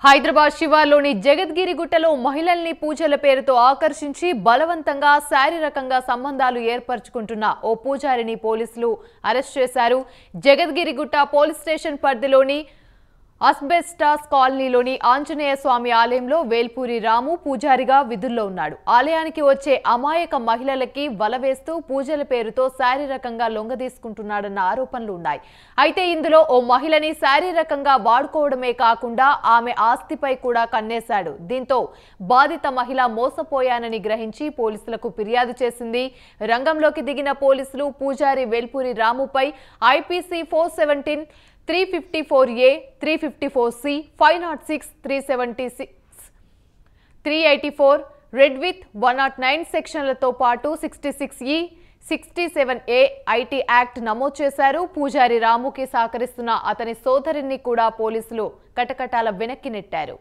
హైదరాబాద్ శివార్లోని జగద్గిరిగుట్టలో మహిళల్ని పూజల పేరుతో ఆకర్షించి బలవంతంగా శారీరకంగా సంబంధాలు ఏర్పరచుకుంటున్న ఓ పూజారిని పోలీసులు అరెస్ట్ చేశారు. జగద్గిరిగుట్ట పోలీస్ స్టేషన్ పరిధిలోని అస్బెస్టాస్ కాలనీలోని ఆంజనేయ స్వామి ఆలయంలో వేల్పూరి రాము పూజారిగా విధుల్లో ఉన్నాడు. ఆలయానికి వచ్చే అమాయక మహిళలకి వలవేస్తూ పూజల పేరుతో శారీరకంగా లొంగదీసుకుంటున్నాడన్న ఆరోపణలు ఉన్నాయి. అయితే ఇందులో ఓ మహిళని శారీరకంగా వాడుకోవడమే కాకుండా ఆమె ఆస్తిపై కూడా కన్నేశాడు. దీంతో బాధిత మహిళ మోసపోయానని గ్రహించి పోలీసులకు ఫిర్యాదు చేసింది. రంగంలోకి దిగిన పోలీసులు పూజారి వేల్పూరి రాముపై IPC 417, 354A, 354C, 506, 376, 384, read with 109 సెక్షన్లతో పాటు 66E, 67A ఐటీ యాక్ట్ నమోదు చేశారు. పూజారి రాముకి సహకరిస్తున్న అతని సోదరుని కూడా పోలీసులు కటకటాల వెనక్కి నెట్టారు.